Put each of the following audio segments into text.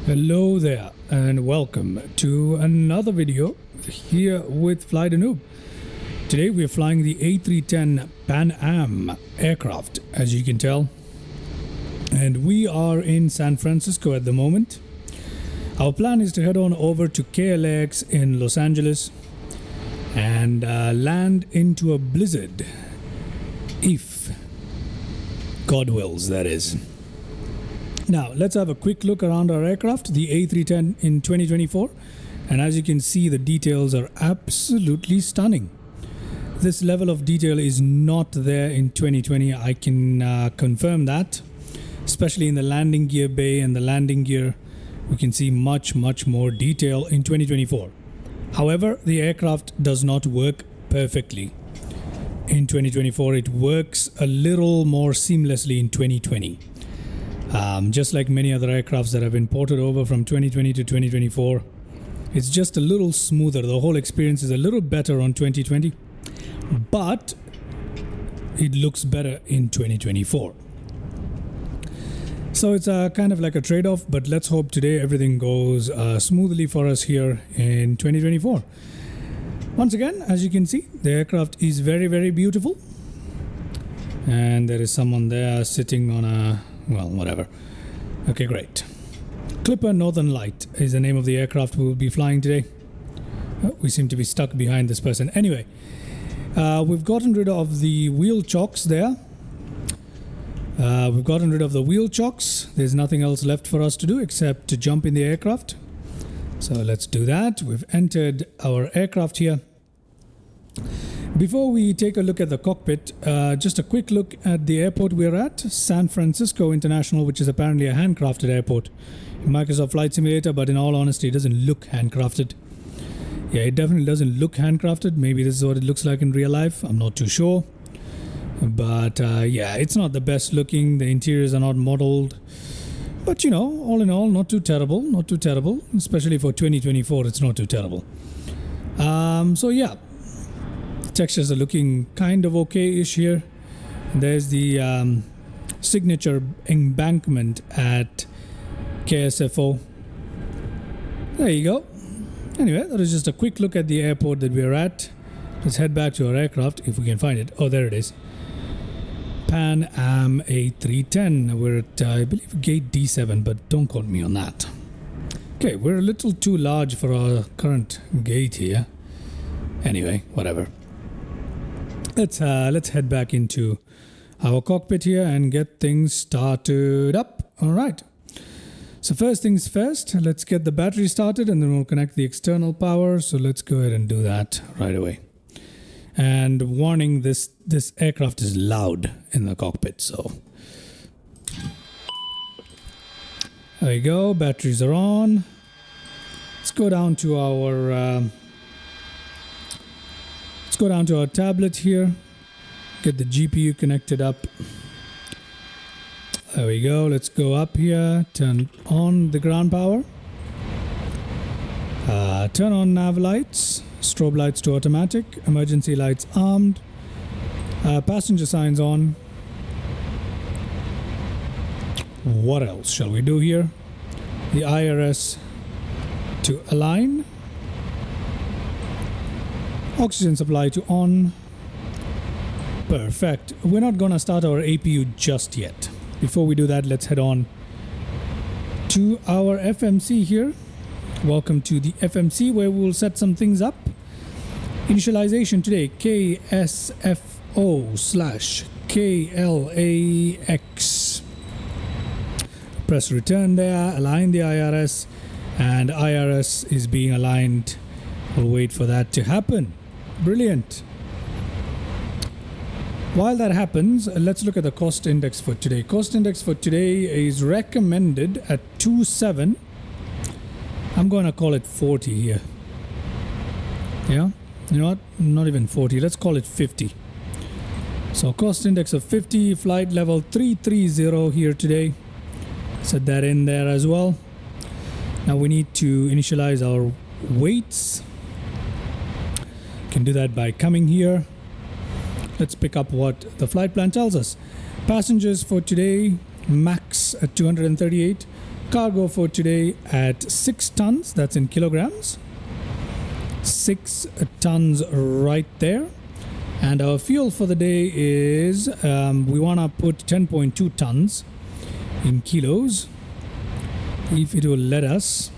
Hello there and welcome to another video here with Fly the Noob. Today we are flying the A310 Pan Am aircraft, as you can tell, and we are in San Francisco at the moment. Our plan is to head on over to KLAX in Los Angeles and land into a blizzard, if God wills, that is. Now, let's have a quick look around our aircraft, the A310 in 2024. And as you can see, the details are absolutely stunning. This level of detail is not there in 2020. I can confirm that, especially in the landing gear bay and the landing gear. We can see much more detail in 2024. However, the aircraft does not work perfectly in 2024. It works a little more seamlessly in 2020. Just like many other aircrafts that have been ported over from 2020 to 2024, it's just a little smoother. The whole experience is a little better on 2020, but it looks better in 2024. So it's kind of like a trade-off, but let's hope today everything goes smoothly for us here in 2024. Once again, as you can see, the aircraft is very beautiful. And there is someone there sitting on a... well, whatever. Okay, great. Clipper Northern Light is the name of the aircraft we will be flying today. Oh, we seem to be stuck behind this person. Anyway, we've gotten rid of the wheel chocks there. We've gotten rid of the wheel chocks. There's nothing else left for us to do except to jump in the aircraft. So let's do that. We've entered our aircraft here. Before we take a look at the cockpit, just a quick look at the airport we're at, San Francisco International, which is apparently a handcrafted airport in Microsoft Flight Simulator, but in all honesty, it doesn't look handcrafted. Yeah, it definitely doesn't look handcrafted. Maybe this is what it looks like in real life. I'm not too sure. But yeah, it's not the best looking. The interiors are not modeled. But you know, all in all, not too terrible. Not too terrible. Especially for 2024, it's not too terrible. So yeah. Textures are looking kind of okay-ish here. There's the signature embankment at KSFO. There you go. Anyway, that was just a quick look at the airport that we're at. Let's head back to our aircraft if we can find it. Oh, there it is. Pan Am A310. We're at, I believe, gate D7, but don't quote me on that. Okay, we're a little too large for our current gate here. Anyway, whatever. Let's head back into our cockpit here and get things started up. All right. So first things first, let's get the battery started and then we'll connect the external power. So let's go ahead and do that right away. And warning, this aircraft is loud in the cockpit. So there you go. Batteries are on. Let's go down to our... let's go down to our tablet here, get the GPU connected up. There we go. Let's go up here, turn on the ground power, turn on nav lights, strobe lights to automatic, emergency lights armed, passenger signs on. What else shall we do here? The IRS to align. Oxygen supply to on. Perfect. We're not gonna start our APU just yet. Before we do that, let's head on to our FMC here. Welcome to the FMC where we'll set some things up. Initialization today, KSFO/KLAX. Press return there, align the IRS, and IRS is being aligned. We'll wait for that to happen. Brilliant. While that happens, let's look at the cost index for today. Cost index for today is recommended at 27. I'm going to call it 40 here. Yeah, you know what? Not even 40. Let's call it 50. So cost index of 50, flight level 330 here today. Set that in there as well. Now we need to initialize our weights. Can do that by coming here. Let's pick up what the flight plan tells us. Passengers for today, max at 238. Cargo for today at 6 tons, that's in kilograms. 6 tons right there. And our fuel for the day is, we want to put 10.2 tons in kilos, if it will let us,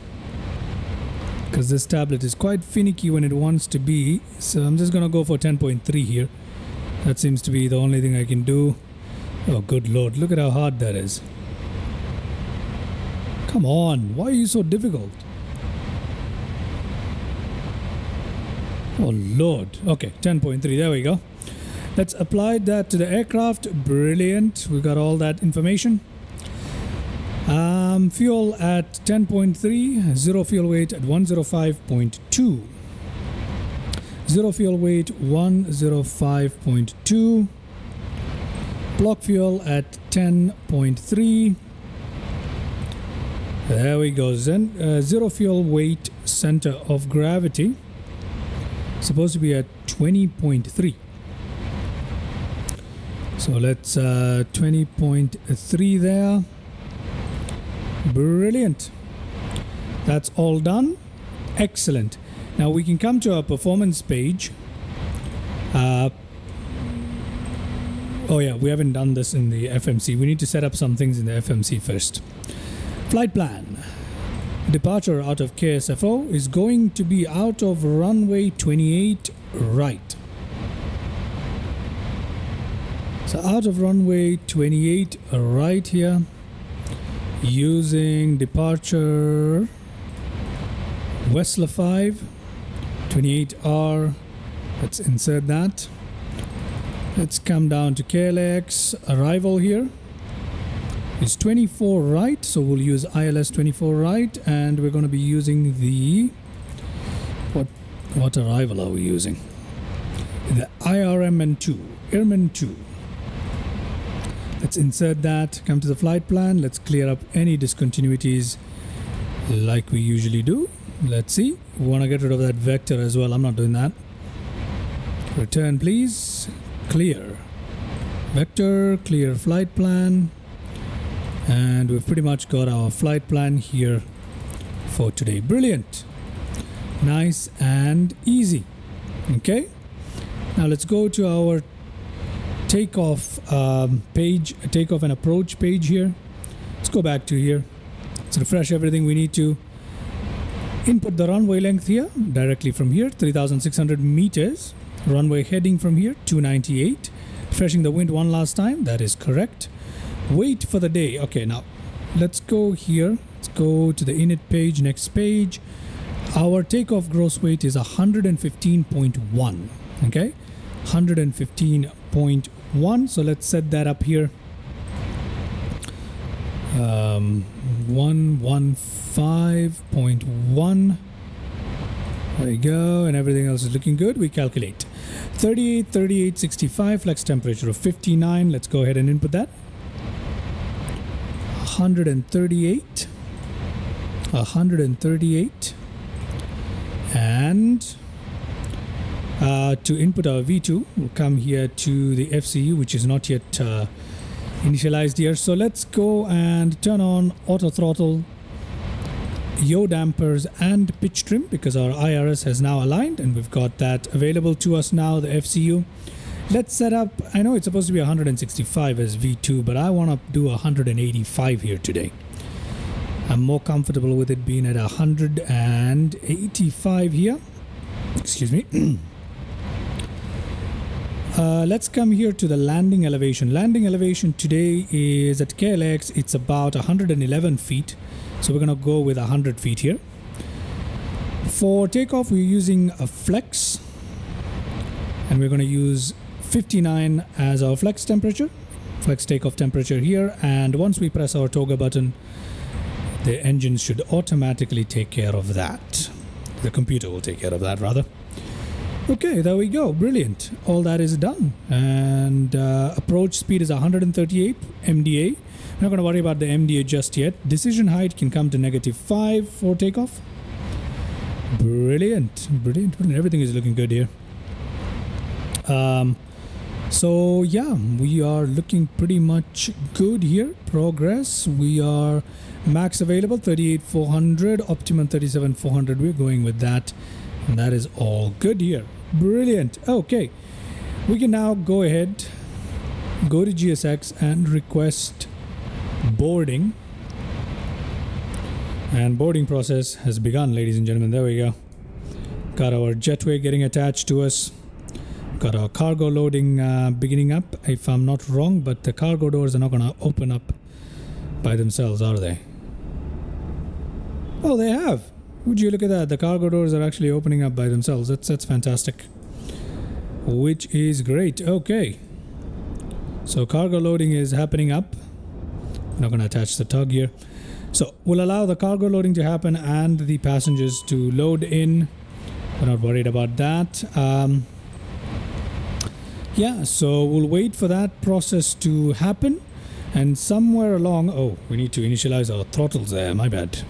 because this tablet is quite finicky when it wants to be. So I'm just going to go for 10.3 here. That seems to be the only thing I can do. Oh, good lord, look at how hard that is. Come on, why are you so difficult? Oh lord. Okay, 10.3, there we go. Let's apply that to the aircraft. Brilliant, we got all that information. Fuel at 10.3, zero fuel weight at 105.2. Zero fuel weight 105.2. Block fuel at 10.3. There we go. Zero fuel weight center of gravity supposed to be at 20.3. So let's 20.3 there. Brilliant. That's all done. Excellent. Now we can come to our performance page. Oh yeah, we haven't done this in the FMC. We need to set up some things in the FMC first. Flight plan. Departure out of KSFO is going to be out of runway 28 right. So out of runway 28 right here, using departure Westler 5, 28R. Let's insert that. Let's come down to KLX. Arrival here is 24 right, so we'll use ILS 24 right, and we're going to be using the what arrival are we using? The IRMN2, Airman 2. Let's insert that, come to the flight plan. Let's clear up any discontinuities like we usually do. Let's see. We want to get rid of that vector as well. I'm not doing that. Return, please. Clear. Vector, clear flight plan. And we've pretty much got our flight plan here for today. Brilliant. Nice and easy. Okay. Now let's go to our takeoff page, takeoff and approach page here. Let's go back to here. Let's refresh everything we need to. Input the runway length here directly from here, 3,600 meters. Runway heading from here, 298. Refreshing the wind one last time. That is correct. Wait for the day. Okay, now let's go here. Let's go to the init page, next page. Our takeoff gross weight is 115.1. Okay, 115.1. So let's set that up here. 115.1. There you go, and everything else is looking good. We calculate 38, 38, 65, flex temperature of 59. Let's go ahead and input that. 138, 138, and to input our V2, we'll come here to the FCU, which is not yet initialized here. So let's go and turn on auto throttle, yaw dampers, and pitch trim, because our IRS has now aligned and we've got that available to us now, the FCU. Let's set up, I know it's supposed to be 165 as V2, but I want to do 185 here today. I'm more comfortable with it being at 185 here. Excuse me. Let's come here to the landing elevation. Landing elevation today is at KLX, it's about 111 feet. So we're going to go with 100 feet here. For takeoff, we're using a flex, and we're going to use 59 as our flex temperature, flex takeoff temperature here. And once we press our toga button, the engine should automatically take care of that. The computer will take care of that, rather. Okay, there we go. Brilliant. All that is done. And approach speed is 138 MDA. I'm not going to worry about the MDA just yet. Decision height can come to -5 for takeoff. Brilliant. Brilliant. Everything is looking good here. So yeah, we are looking pretty much good here. Progress. We are Max available 38,400, optimum 37,400. We're going with that, and that is all good here. Brilliant. Okay, we can now go ahead, go to GSX and request boarding. And boarding process has begun, ladies and gentlemen. There we go. Got our jetway getting attached to us. Got our cargo loading beginning up, if I'm not wrong, but the cargo doors are not going to open up by themselves, are they? Oh, they have. Would you look at that? The cargo doors are actually opening up by themselves. That's fantastic. Which is great. Okay. So cargo loading is happening up. I'm not going to attach the tug here. So we'll allow the cargo loading to happen and the passengers to load in. We're not worried about that. Yeah, so we'll wait for that process to happen. And somewhere along... Oh, we need to initialize our throttles there. My bad.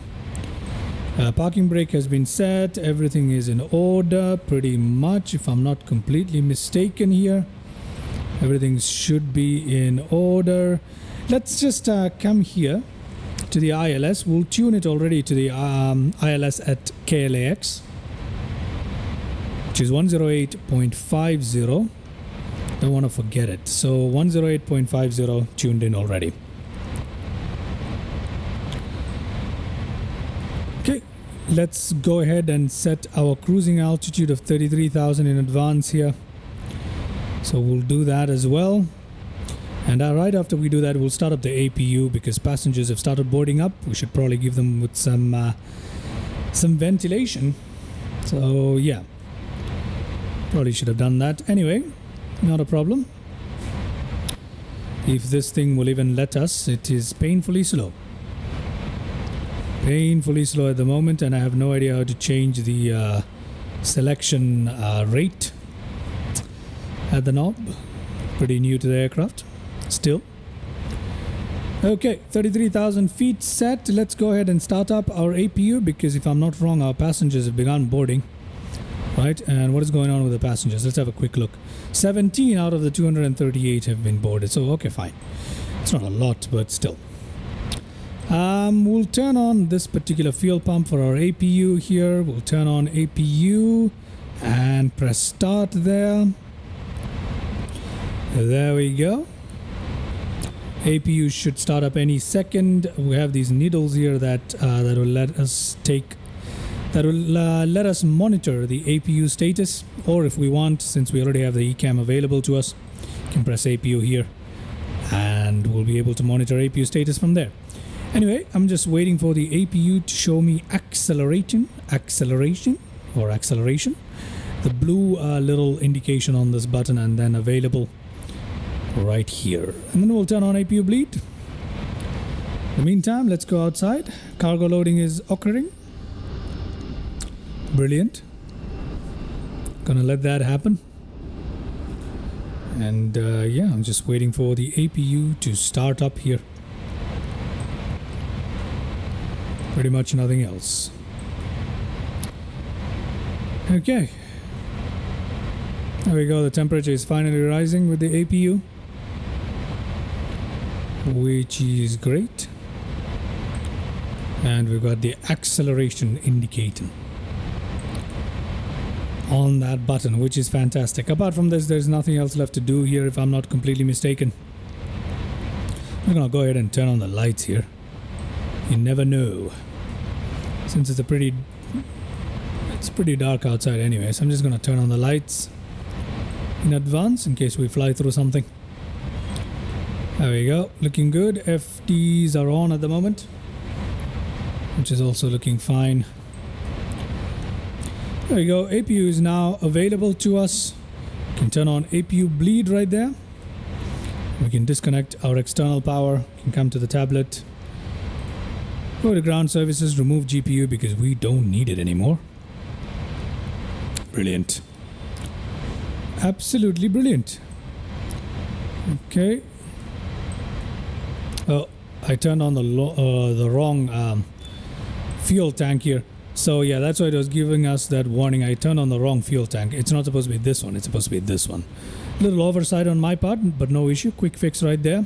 Parking brake has been set. Everything is in order pretty much, if I'm not completely mistaken here. Everything should be in order. Let's just come here to the ILS. We'll tune it already to the ILS at KLAX, which is 108.50. Don't want to forget it. So 108.50 tuned in already. Okay, let's go ahead and set our cruising altitude of 33,000 in advance here. So we'll do that as well. And right after we do that, we'll start up the APU because passengers have started boarding up. We should probably give them with some ventilation. So yeah, probably should have done that. Anyway, not a problem. If this thing will even let us, it is painfully slow. Painfully slow at the moment, and I have no idea how to change the selection rate at the knob. Pretty new to the aircraft still. Okay, 33,000 feet set. Let's go ahead and start up our APU because if I'm not wrong, our passengers have begun boarding. Right, and what is going on with the passengers? Let's have a quick look. 17 out of the 238 have been boarded. So, okay, fine. It's not a lot, but still. We'll turn on this particular fuel pump for our APU here. We'll turn on APU and press start there. There we go. APU should start up any second. We have these needles here that that will let us let us monitor the APU status, or if we want, since we already have the ECAM available to us, we can press APU here and we'll be able to monitor APU status from there. Anyway, I'm just waiting for the APU to show me acceleration, the blue little indication on this button, and then available right here. And then we'll turn on APU bleed. In the meantime, let's go outside. Cargo loading is occurring. Brilliant. Gonna let that happen. And yeah, I'm just waiting for the APU to start up here. Pretty much nothing else. Okay. There we go. The temperature is finally rising with the APU, which is great. And we've got the acceleration indicator on that button, which is fantastic. Apart from this, there's nothing else left to do here if I'm not completely mistaken. I'm gonna go ahead and turn on the lights here. You never know, since it's pretty dark outside anyway, so I'm just gonna turn on the lights in advance in case we fly through something. There we go, looking good. FDs are on at the moment, which is also looking fine. There we go. APU is now available to us. We can turn on APU bleed right there. We can disconnect our external power. We can come to the tablet. Go to ground services, remove GPU because we don't need it anymore. Brilliant. Absolutely brilliant. Okay. Oh, I turned on the wrong fuel tank here. So yeah, that's why it was giving us that warning. I turned on the wrong fuel tank. It's not supposed to be this one. It's supposed to be this one. Little oversight on my part, but no issue. Quick fix right there.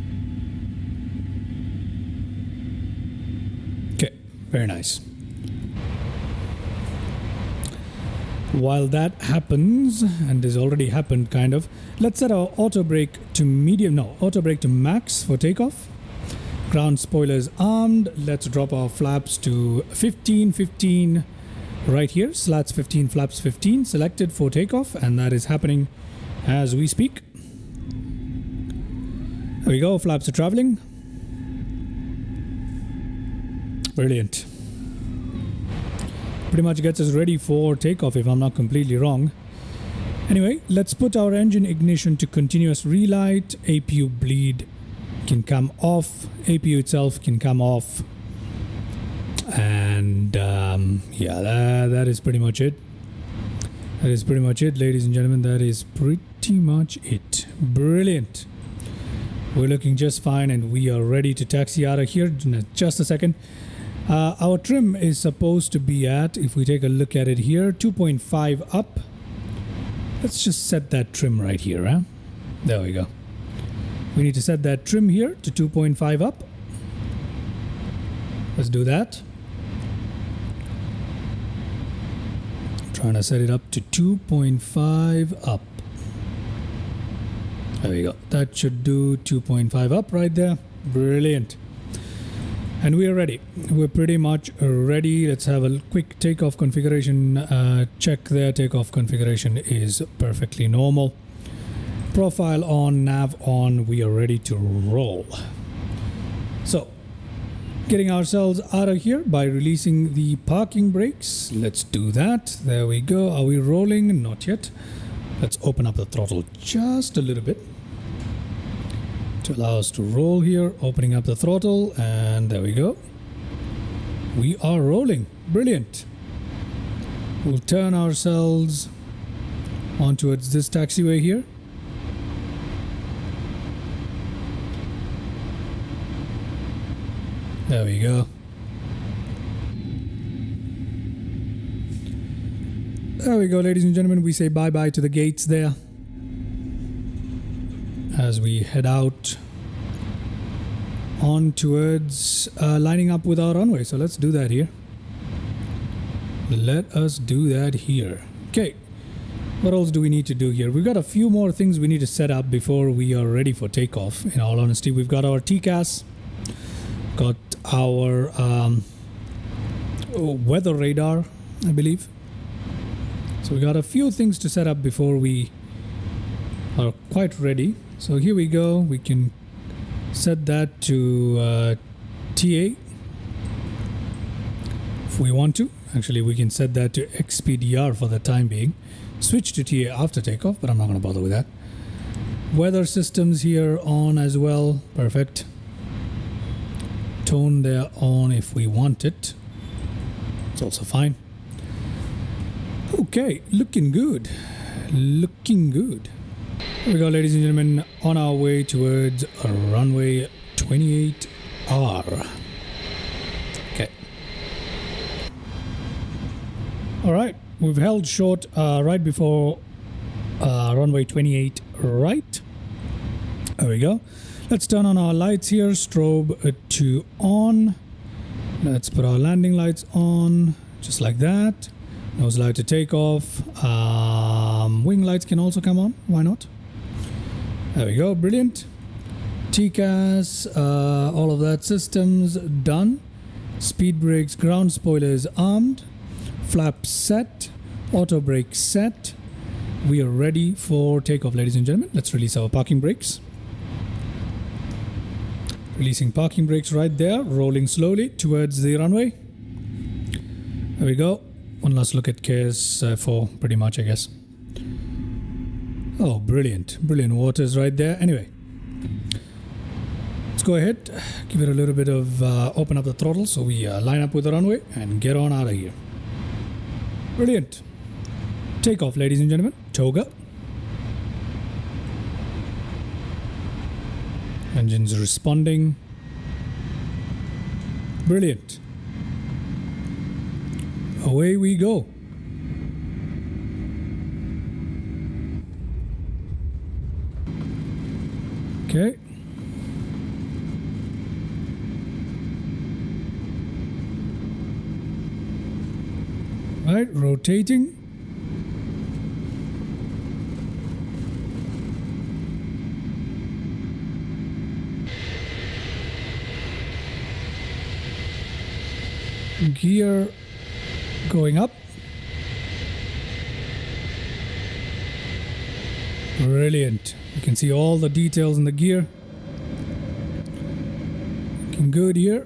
Very nice. While that happens, and this already happened kind of, let's set our auto brake to medium, no, auto brake to max for takeoff. Ground spoilers armed. Let's drop our flaps to 15, 15 right here. Slats 15, flaps 15 selected for takeoff, and that is happening as we speak. There we go, flaps are traveling. Brilliant. Pretty much gets us ready for takeoff if I'm not completely wrong. Anyway, let's put our engine ignition to continuous relight. APU bleed can come off. APU itself can come off. And yeah, that is pretty much it. That is pretty much it, ladies and gentlemen. That is pretty much it. Brilliant. We're looking just fine, and we are ready to taxi out of here in just a second. Our trim is supposed to be at, if we take a look at it here, 2.5 up. Let's just set that trim right here, huh? There we go. We need to set that trim here to 2.5 up. Let's do that. Trying to set it up to 2.5 up. There we go. That should do 2.5 up right there. Brilliant. And we are ready. We're pretty much ready. Let's have a quick takeoff configuration check there. Takeoff configuration is perfectly normal. Profile on, nav on. We are ready to roll. So, getting ourselves out of here by releasing the parking brakes. Let's do that. There we go. Are we rolling? Not yet. Let's open up the throttle just a little bit to allow us to roll here. Opening up the throttle, and there we go. We are rolling. Brilliant. We'll turn ourselves on towards this taxiway here. There we go. There we go, ladies and gentlemen. We say bye-bye to the gates there as we head out on towards lining up with our runway. So let's do that here. Let us do that here. Okay. What else do we need to do here? We've got a few more things we need to set up before we are ready for takeoff. In all honesty, we've got our TCAS, got our weather radar, I believe. So we got a few things to set up before we are quite ready. So here we go. We can set that to TA if we want to. Actually, we can set that to XPDR for the time being. Switch to TA after takeoff, but I'm not going to bother with that. Weather systems here on as well. Perfect. Tone there on if we want it. It's also fine. Okay, looking good. Looking good. Here we go, ladies and gentlemen, on our way towards runway 28R. Okay. All right, we've held short right before runway 28 right. There we go. Let's turn on our lights here. Strobe to on. Let's put our landing lights on, just like that. Nose light to take off. Wing lights can also come on. Why not? There we go. Brilliant. TCAS, all of that systems done. Speed brakes, ground spoilers armed. Flaps set. Auto brake set. We are ready for takeoff, ladies and gentlemen. Let's release our parking brakes. Releasing parking brakes right there. Rolling slowly towards the runway. There we go. One last look at KSFO, pretty much, I guess. Oh, brilliant. Brilliant waters right there. Anyway, let's go ahead. Give it a little bit of open up the throttle so we line up with the runway and get on out of here. Brilliant. Takeoff, ladies and gentlemen. Toga. Engines responding. Brilliant. Away we go. Okay. Right, rotating. Gear going up. Brilliant. You can see all the details in the gear. Looking good here.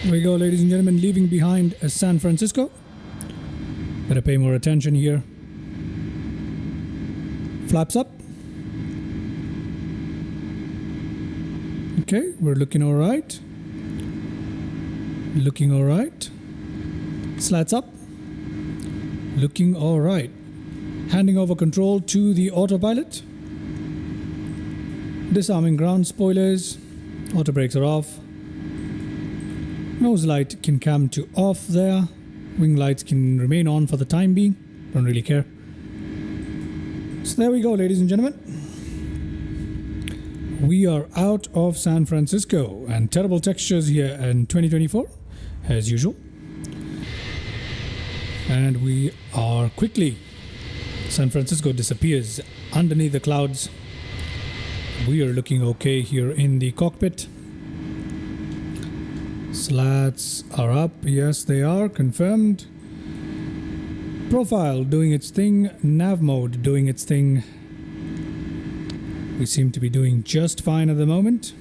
Here we go, ladies and gentlemen, leaving behind San Francisco. Better pay more attention here. Flaps up. Okay, we're looking all right. Looking all right. Slats up. Looking all right. Handing over control to the autopilot. Disarming ground spoilers. Auto brakes are off. Nose light can come to off there. Wing lights can remain on for the time being. Don't really care. So there we go, ladies and gentlemen. We are out of San Francisco, and terrible textures here in 2024 as usual. And we are quickly. San Francisco disappears underneath the clouds. We are looking okay here in the cockpit. Slats are up. Yes, they are. Confirmed. Profile doing its thing. Nav mode doing its thing. We seem to be doing just fine at the moment.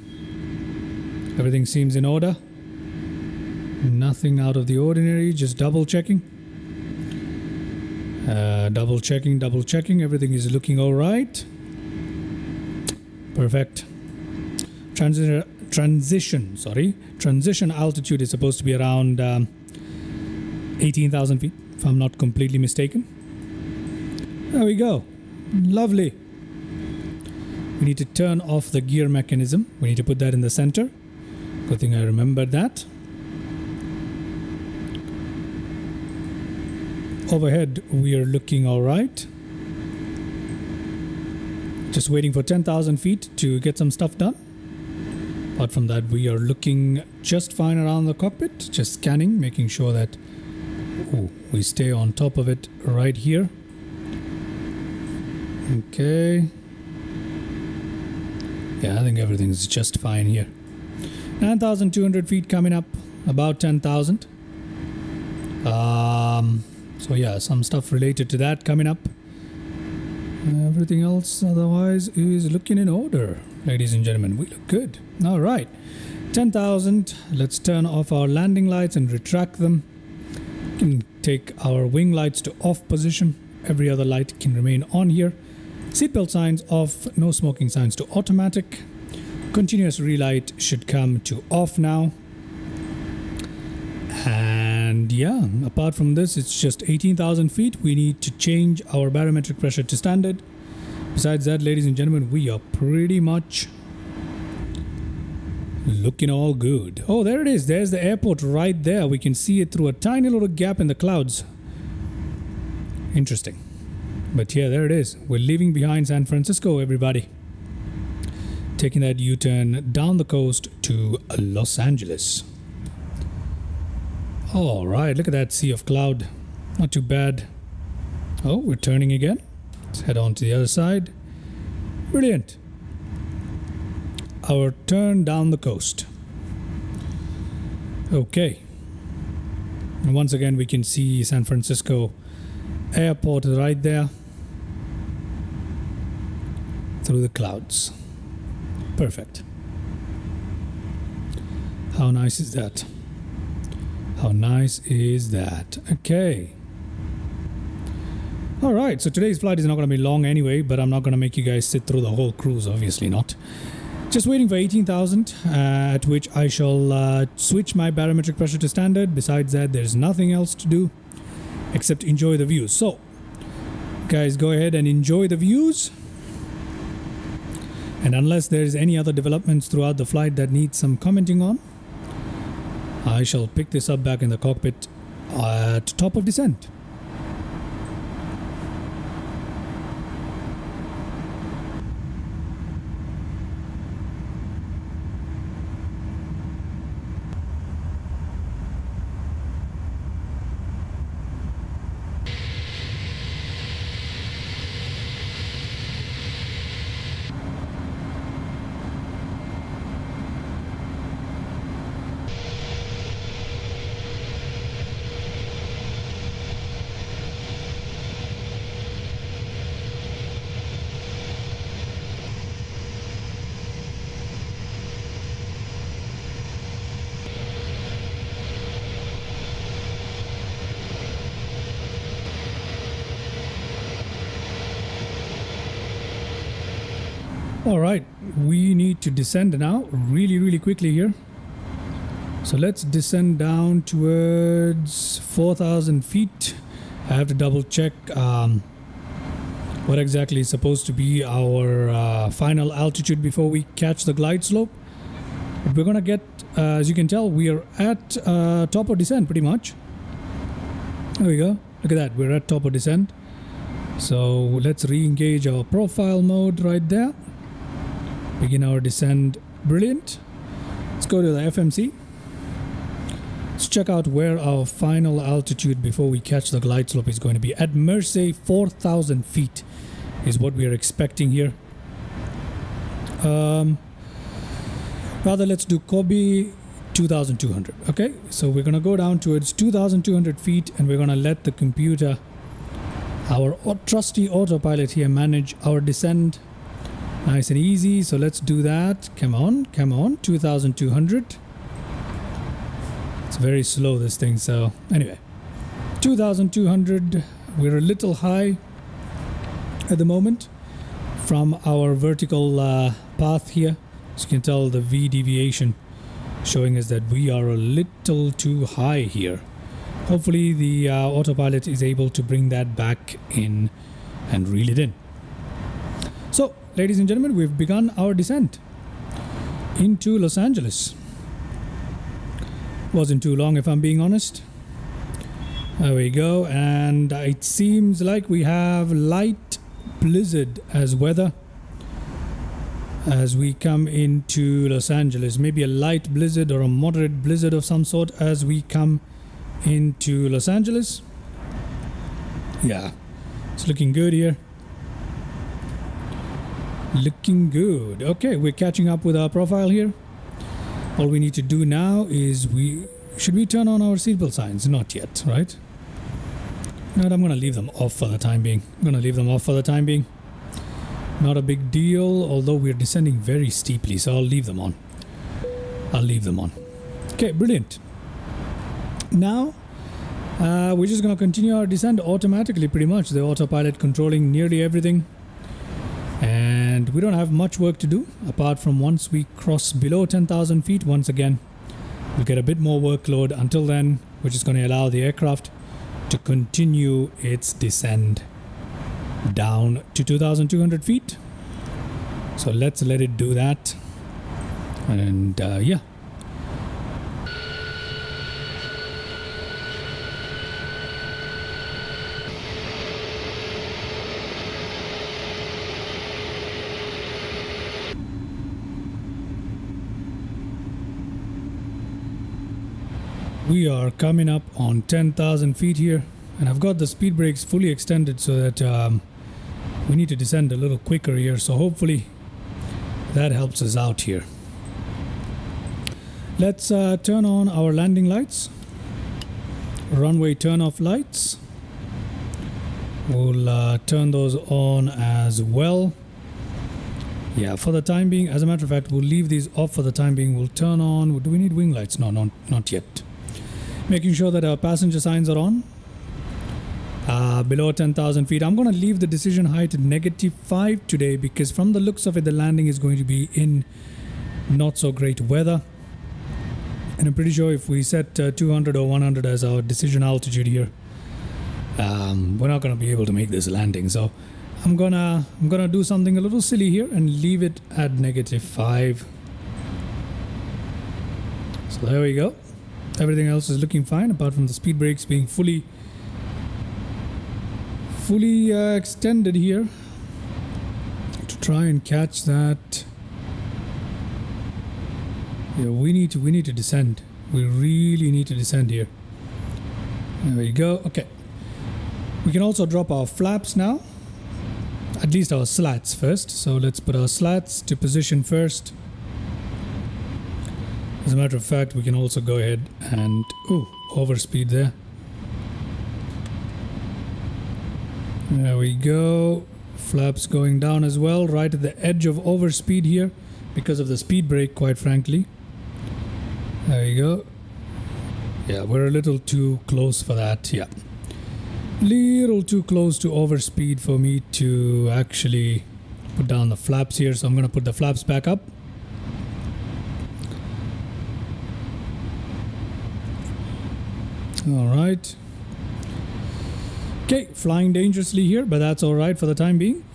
Everything seems in order. Nothing out of the ordinary, just double checking. Double checking. Everything is looking all right. Perfect. Transition altitude is supposed to be around 18,000 feet, if I'm not completely mistaken. There we go. Lovely. We need to turn off the gear mechanism. We need to put that in the center. Good thing I remembered that. Overhead, we are looking all right. Just waiting for 10,000 feet to get some stuff done. Apart from that, we are looking just fine around the cockpit. Just scanning, making sure that we stay on top of it right here. Okay. Yeah, I think everything's just fine here. 9,200 feet coming up, about 10,000. So yeah, some stuff related to that coming up. Everything else otherwise is looking in order. Ladies and gentlemen, we look good. All right, 10,000. Let's turn off our landing lights and retract them. We can take our wing lights to off position. Every other light can remain on here. Seatbelt signs off, no smoking signs to automatic. Continuous relight should come to off now. And yeah, apart from this, it's just 18,000 feet. We need to change our barometric pressure to standard. Besides that, ladies and gentlemen, we are pretty much looking all good. Oh, there it is. There's the airport right there. We can see it through a tiny little gap in the clouds. Interesting. But yeah, there it is. We're leaving behind San Francisco, everybody. Taking that U-turn down the coast to Los Angeles. All right, look at that sea of cloud. Not too bad. Oh, we're turning again. Let's head on to the other side. Brilliant. Our turn down the coast. Okay. And once again, we can see San Francisco airport right there. Through the clouds. Perfect. How nice is that? How nice is that? Okay. All right, so today's flight is not going to be long anyway, but I'm not going to make you guys sit through the whole cruise, obviously not. Just waiting for 18,000, at which I shall switch my barometric pressure to standard. Besides that, there's nothing else to do except enjoy the views. So, guys, go ahead and enjoy the views. And unless there's any other developments throughout the flight that need some commenting on, I shall pick this up back in the cockpit at top of descent. All right, we need to descend now really quickly here. So let's descend down towards 4,000 feet. I have to double check what exactly is supposed to be our final altitude before we catch the glide slope. But we're gonna get, as you can tell, we are at top of descent pretty much. There we go. Look at that, we're at top of descent. So let's re-engage our profile mode right there. Begin our descent. Brilliant. Let's go to the FMC. Let's check out where our final altitude before we catch the glide slope is going to be. At Mersey, 4,000 feet is what we are expecting here. Rather, let's do Kobe 2,200. Okay, so we're going to go down towards 2,200 feet and we're going to let the computer, our trusty autopilot here, manage our descent nice and easy. So let's do that. Come on, 2,200. It's very slow, this thing. So anyway, 2,200. We're a little high at the moment from our vertical path here. As you can tell, the V deviation showing us that we are a little too high here. Hopefully the autopilot is able to bring that back in and reel it in. So, ladies and gentlemen, we've begun our descent into Los Angeles. Wasn't too long, if I'm being honest. There we go, and it seems like we have light blizzard as weather as we come into Los Angeles. Maybe a light blizzard or a moderate blizzard of some sort as we come into Los Angeles. Yeah, it's looking good here. Looking good. Okay, we're catching up with our profile here. All we need to do now is should we turn on our seatbelt signs? Not yet, right? No, I'm going to leave them off for the time being. Not a big deal, although we're descending very steeply, so I'll leave them on. Okay, brilliant. Now, we're just going to continue our descent automatically, pretty much. The autopilot controlling nearly everything. And we don't have much work to do, apart from once we cross below 10,000 feet, once again, we'll get a bit more workload. Until then, we're just going to allow the aircraft to continue its descent down to 2,200 feet. So let's let it do that. And yeah. We are coming up on 10,000 feet here, and I've got the speed brakes fully extended so that we need to descend a little quicker here, so hopefully that helps us out here. Let's turn on our landing lights, runway turn off lights. We'll turn those on as well. Yeah, for the time being, as a matter of fact, we'll leave these off for the time being. We'll turn on, do we need wing lights? No, not yet. Making sure that our passenger signs are on. Below 10,000 feet. I'm going to leave the decision height at -5 today because from the looks of it, the landing is going to be in not so great weather. And I'm pretty sure if we set 200 or 100 as our decision altitude here, we're not going to be able to make this landing. So I'm gonna do something a little silly here and leave it at -5. So there we go. Everything else is looking fine apart from the speed brakes being fully extended here to try and catch that. Yeah, we need to descend. We really need to descend here. There we go. Okay. We can also drop our flaps now. At least our slats first. So let's put our slats to position first. As a matter of fact, we can also go ahead and overspeed there. There we go. Flaps going down as well, right at the edge of overspeed here because of the speed brake, quite frankly. There you go. Yeah, we're a little too close for that. Yeah. Little too close to overspeed for me to actually put down the flaps here. So I'm going to put the flaps back up. All right. Okay, flying dangerously here, but that's all right for the time being.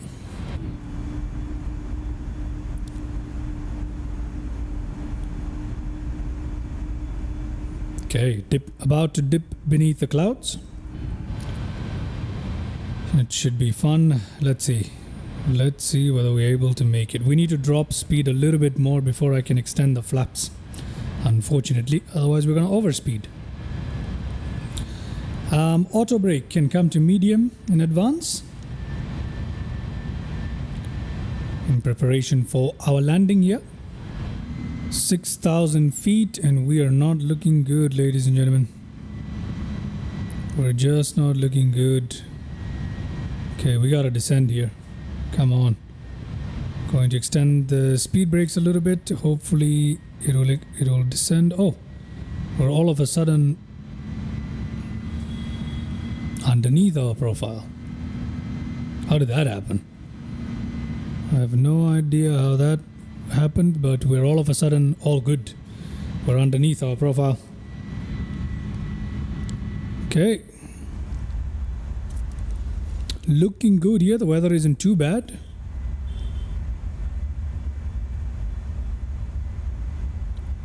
Okay, about to dip beneath the clouds. It should be fun. Let's see whether we're able to make it. We need to drop speed a little bit more before I can extend the flaps, unfortunately, otherwise we're going to overspeed. Auto brake can come to medium in advance in preparation for our landing here. 6,000 feet and we are not looking good, ladies and gentlemen. We're just not looking good. Okay, we gotta descend here. Come on. Going to extend the speed brakes a little bit. Hopefully it will descend. Oh, we're all of a sudden underneath our profile. How did that happen? I have no idea how that happened, but we're all of a sudden all good. We're underneath our profile. Okay. Looking good here. The weather isn't too bad.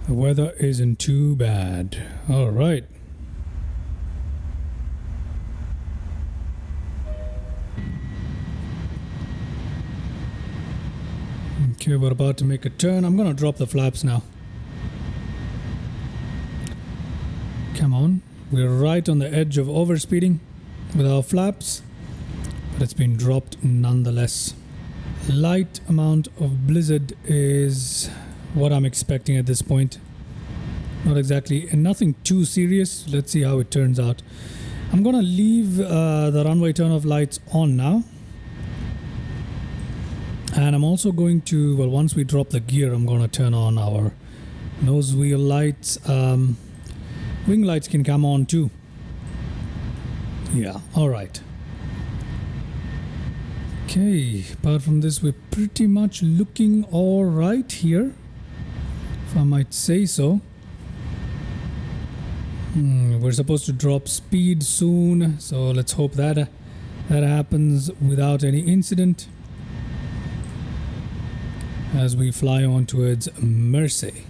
The weather isn't too bad. All right. Okay, we're about to make a turn. I'm going to drop the flaps now. Come on. We're right on the edge of overspeeding with our flaps, but it's been dropped nonetheless. Light amount of blizzard is what I'm expecting at this point. Not exactly, and nothing too serious. Let's see how it turns out. I'm going to leave the runway turn-off lights on now. And I'm also going to, well, once we drop the gear, I'm going to turn on our nose wheel lights. Wing lights can come on too. Yeah, all right. Okay, apart from this, we're pretty much looking all right here, if I might say so. We're supposed to drop speed soon, so let's hope that happens without any incident as we fly on towards Mersey.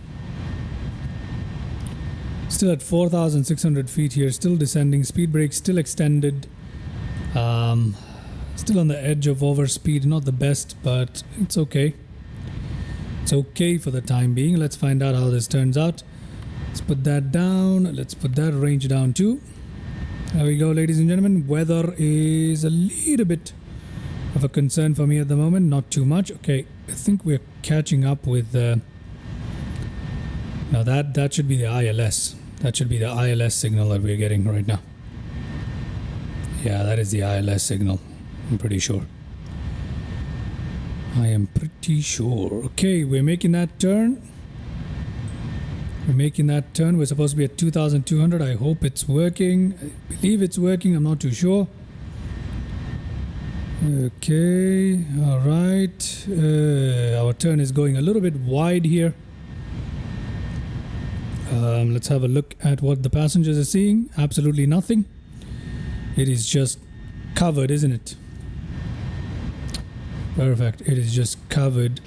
Still at 4,600 feet here, still descending, speed brake still extended, still on the edge of overspeed, not the best, but it's okay. It's okay for the time being. Let's find out how this turns out. Let's put that down, let's put that range down too. There we go, ladies and gentlemen. Weather is a little bit of a concern for me at the moment, not too much. Okay, I think we're catching up with now that should be the ILS. That should be the ILS signal that we're getting right now. Yeah, that is the ILS signal. I'm pretty sure. I am pretty sure. Okay, we're making that turn. We're supposed to be at 2,200. I hope it's working. I believe it's working. I'm not too sure. Okay, all right. Our turn is going a little bit wide here. Let's have a look at what the passengers are seeing. Absolutely nothing. It is just covered, isn't it? Perfect. It is just covered.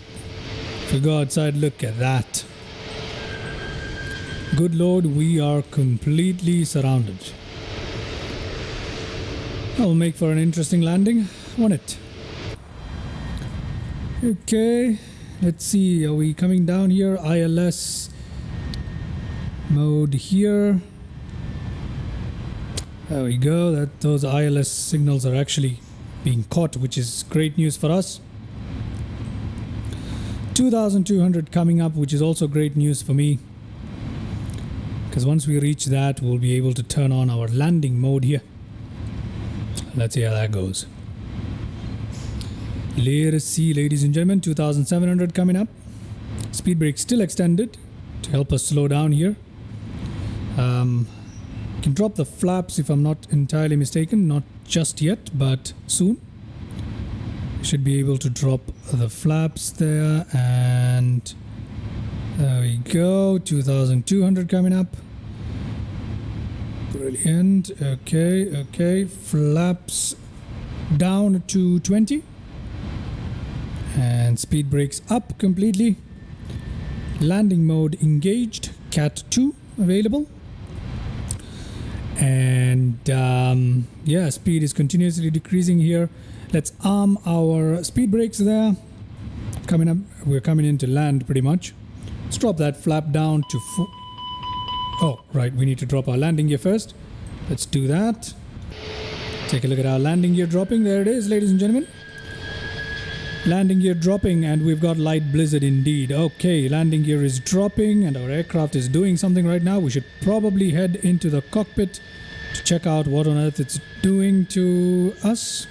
If we go outside, look at that. Good Lord, we are completely surrounded. That will make for an interesting landing, won't it? Okay, let's see. Are we coming down here? ILS mode here. There we go. Those ILS signals are actually being caught, which is great news for us. 2,200 coming up, which is also great news for me, because once we reach that, we'll be able to turn on our landing mode here. Let's see how that goes. Let's see, ladies and gentlemen. 2,700 coming up. Speed brake still extended to help us slow down here. Can drop the flaps if I'm not entirely mistaken. Not just yet, but soon. Should be able to drop the flaps there, and there we go. 2200 coming up. Brilliant. Okay. Flaps down to 20. And speed brakes up completely. Landing mode engaged. Cat 2 available. And yeah, speed is continuously decreasing here. Let's arm our speed brakes there. Coming up, we're coming in to land pretty much. Let's drop that flap down to oh, right, we need to drop our landing gear first. Let's do that. Take a look at our landing gear dropping. There it is, ladies and gentlemen. Landing gear dropping, and we've got light blizzard indeed. Okay, landing gear is dropping and our aircraft is doing something right now. We should probably head into the cockpit to check out what on earth it's doing to us.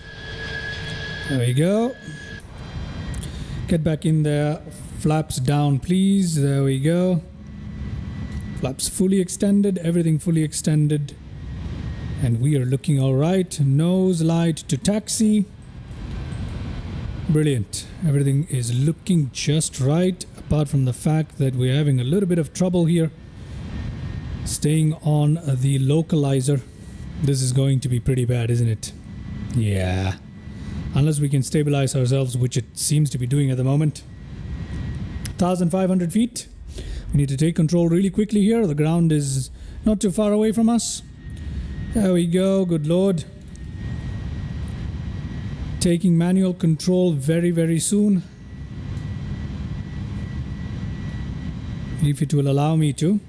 There we go. Get back in there. Flaps down, please. There we go. Flaps fully extended, everything fully extended. And we are looking all right. Nose light to taxi. Brilliant. Everything is looking just right, apart from the fact that we're having a little bit of trouble here staying on the localizer. This is going to be pretty bad, isn't it? Yeah. Unless we can stabilize ourselves, which it seems to be doing at the moment. 1,500 feet. We need to take control really quickly here. The ground is not too far away from us. There we go. Good Lord. Taking manual control very soon. If it will allow me to.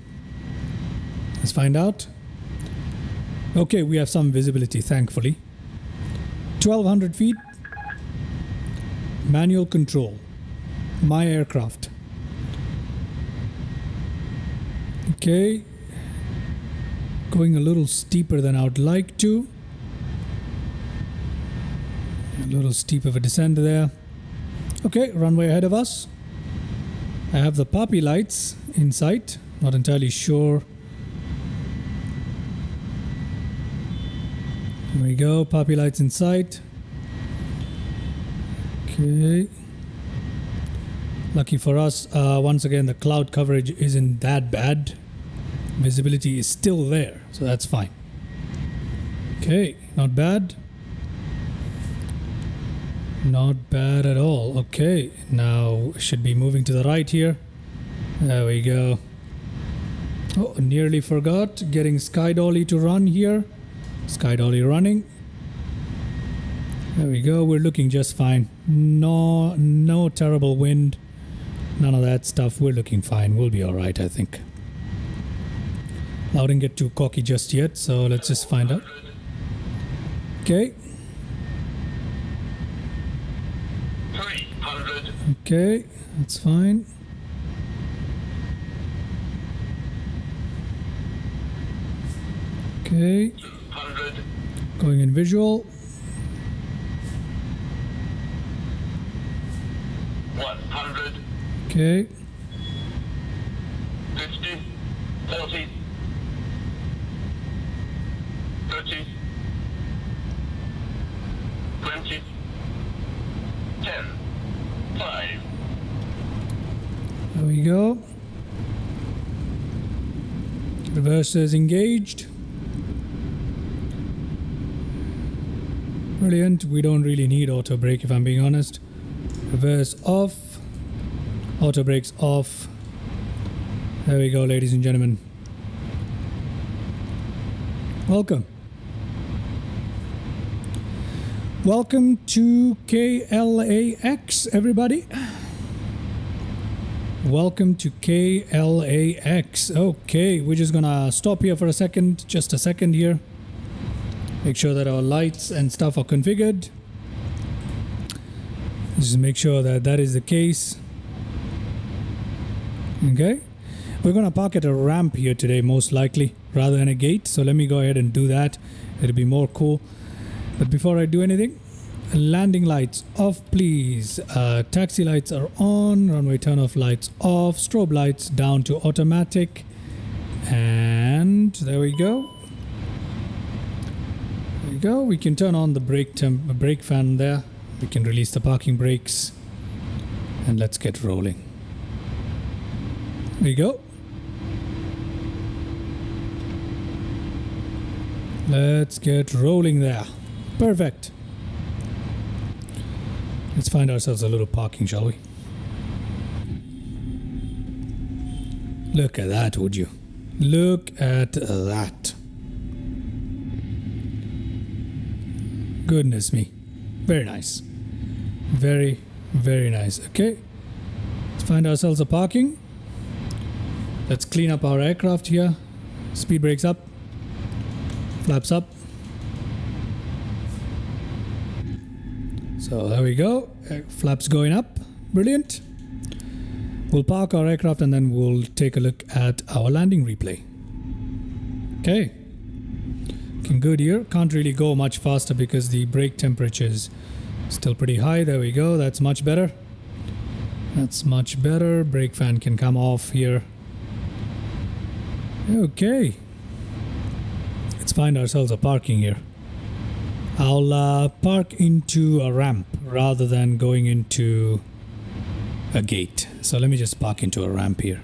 Let's find out. Okay, we have some visibility, thankfully. 1,200 feet. Manual control. My aircraft. Okay. Going a little steeper than I would like to. A little steep of a descent there. Okay, runway ahead of us. I have the poppy lights in sight. Not entirely sure. There we go, poppy lights in sight. Okay. Lucky for us, once again, the cloud coverage isn't that bad. Visibility is still there, so that's fine. Okay, not bad. Not bad at all. Okay, now should be moving to the right here. There we go. Oh, nearly forgot. Getting sky dolly to run here. Sky dolly running. There we go. We're looking just fine. No terrible wind. None of that stuff. We're looking fine. We'll be all right, I think. I didn't get too cocky just yet, so let's just find out. Okay. 300. Okay, that's fine. Okay. 200. Going in visual. 100. Okay. 50. 40. 30. 20. 10. 5. There we go. Reversers engaged. Brilliant. We don't really need auto brake, if I'm being honest. Reverse off. Auto brakes off. There we go, ladies and gentlemen. Welcome. Welcome to KLAX, everybody. Welcome to KLAX. Okay, we're just gonna stop here for a second, just a second here. Make sure that our lights and stuff are configured. Just make sure that that is the case. Okay, we're gonna park at a ramp here today, most likely, rather than a gate. So let me go ahead and do that. It'll be more cool. But before I do anything, landing lights off, please. Taxi lights are on. Runway turn-off lights off. Strobe lights down to automatic. And there we go. There we go. We can turn on the brake fan there. We can release the parking brakes and let's get rolling. There you go. Let's get rolling there. Perfect. Let's find ourselves a little parking, shall we? Look at that, would you? Look at that. Goodness me. Very nice. Very, very nice. Okay. Let's find ourselves a parking. Let's clean up our aircraft here. Speed brakes up. Flaps up. So there we go. Flaps going up. Brilliant. We'll park our aircraft and then we'll take a look at our landing replay. Okay. Looking good here. Can't really go much faster because the brake temperature is still pretty high. There we go. That's much better. That's much better. Brake fan can come off here. Okay. Let's find ourselves a parking here. I'll park into a ramp rather than going into a gate. So let me just park into a ramp here.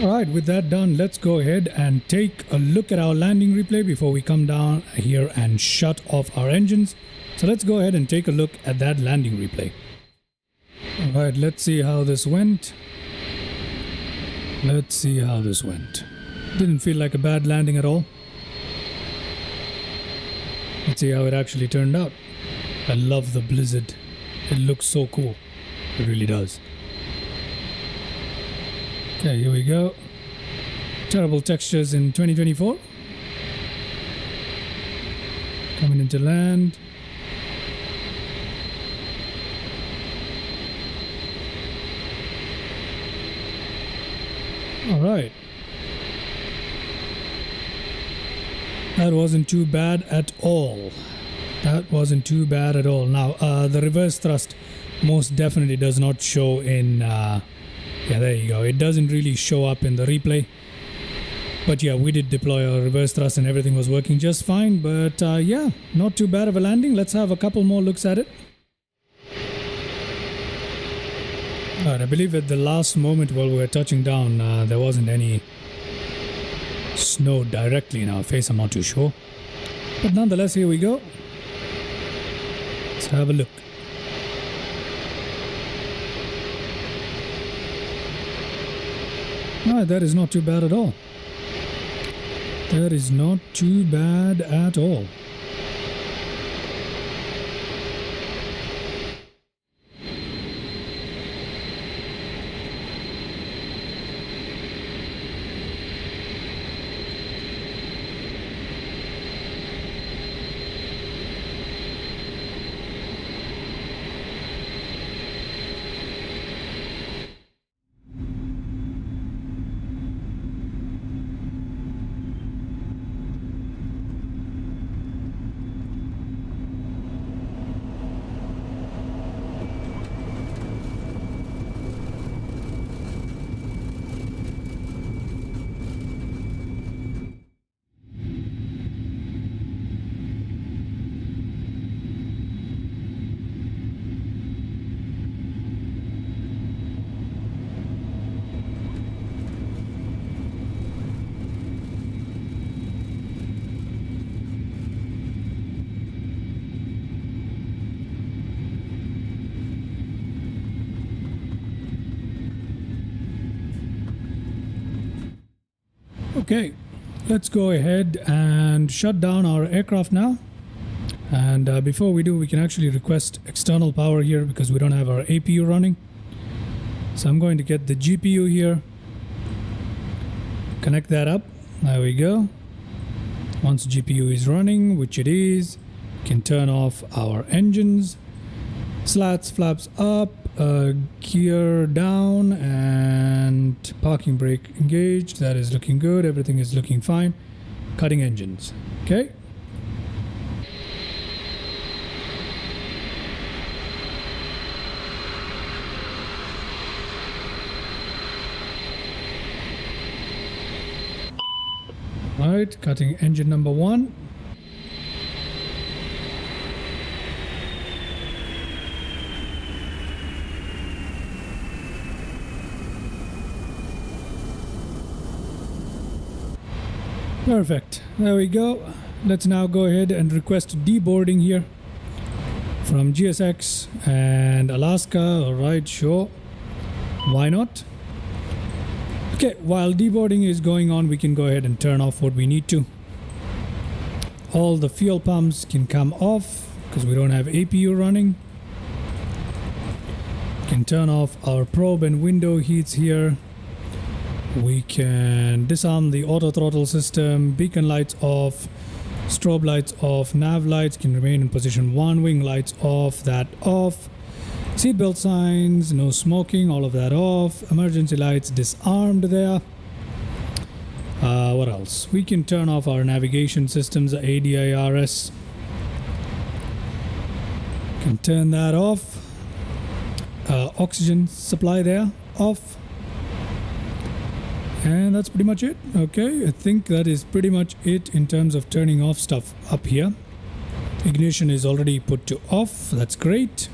Alright, with that done, let's go ahead and take a look at our landing replay before we come down here and shut off our engines. So let's go ahead and take a look at that landing replay. Alright, let's see how this went. Let's see how this went. Didn't feel like a bad landing at all. Let's see how it actually turned out. I love the blizzard. It looks so cool. It really does. Okay, here we go. Terrible textures in 2024. Coming into land. All right. That wasn't too bad at all. That wasn't too bad at all. Now, the reverse thrust most definitely does not show in... yeah, there you go. It doesn't really show up in the replay. But yeah, we did deploy our reverse thrust and everything was working just fine. But yeah, not too bad of a landing. Let's have a couple more looks at it. Alright, I believe at the last moment while we were touching down, there wasn't any snow directly in our face. I'm not too sure. But nonetheless, here we go. Let's have a look. Alright, that is not too bad at all. That is not too bad at all. Okay, let's go ahead and shut down our aircraft now. And before we do, we can actually request external power here because we don't have our APU running. So I'm going to get the GPU here, connect that up. There we go. Once GPU is running, which it is, we can turn off our engines. Slats, flaps up, gear down, and parking brake engaged. That is looking good. Everything is looking fine. Cutting engines. Okay. Right, cutting engine number 1. Perfect. There we go. Let's now go ahead and request deboarding here from GSX and Alaska. All right, sure. Why not? Okay, while deboarding is going on, we can go ahead and turn off what we need to. All the fuel pumps can come off because we don't have APU running. We can turn off our probe and window heats here. We can disarm the auto throttle system, beacon lights off, strobe lights off, nav lights can remain in position 1, wing lights off, that off, seatbelt signs, no smoking, all of that off, emergency lights disarmed there. What else? We can turn off our navigation systems, the ADIRS. Can turn that off. Oxygen supply there, off. And that's pretty much it. Okay, I think that is pretty much it in terms of turning off stuff up here. Ignition is already put to off. That's great.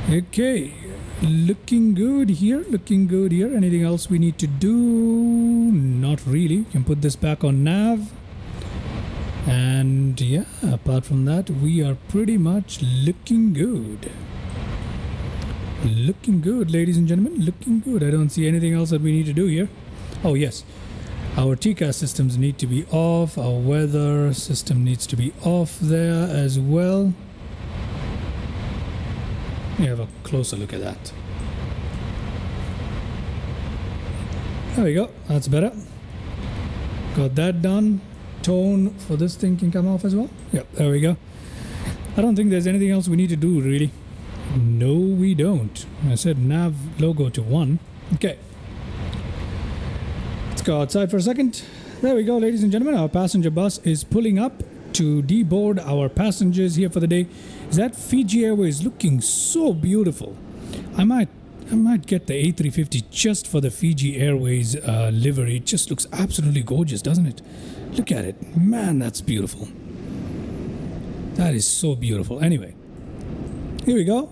Okay, looking good here. Looking good here. Anything else we need to do? Not really. You can put this back on nav. And yeah, apart from that, we are pretty much looking good. Looking good, ladies and gentlemen, looking good. I don't see anything else that we need to do here. Oh yes, our TCAS systems need to be off. Our weather system needs to be off there as well. Let me have a closer look at that. There we go, that's better. Got that done. Tone for this thing can come off as well. Yep, there we go. I don't think there's anything else we need to do really. No, we don't. I said nav logo to 1. Okay. Let's go outside for a second. There we go, ladies and gentlemen. Our passenger bus is pulling up to deboard our passengers here for the day. That Fiji Airways looking so beautiful. I might get the A350 just for the Fiji Airways livery. It just looks absolutely gorgeous, doesn't it? Look at it. Man, that's beautiful. That is so beautiful. Anyway, here we go.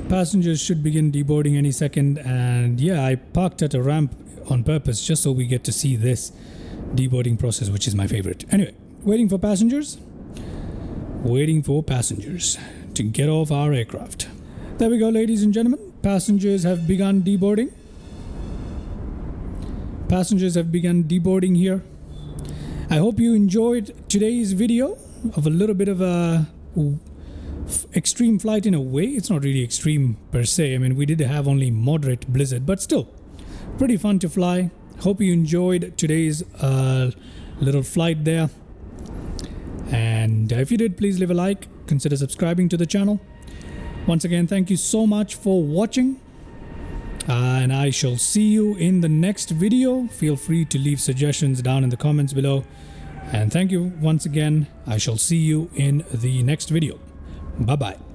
Passengers should begin deboarding any second, and yeah, I parked at a ramp on purpose just so we get to see this deboarding process, which is my favorite. Anyway, waiting for passengers to get off our aircraft. There we go, ladies and gentlemen. Passengers have begun deboarding. Passengers have begun deboarding here. I hope you enjoyed today's video of a little bit of a extreme flight in a way. It's not really extreme per se. I mean, we did have only moderate blizzard, but still pretty fun to fly. Hope you enjoyed today's little flight there. And if you did, please leave a like. Consider subscribing to the channel. Once again, thank you so much for watching. And I shall see you in the next video. Feel free to leave suggestions down in the comments below. And thank you once again. I shall see you in the next video. Bye-bye.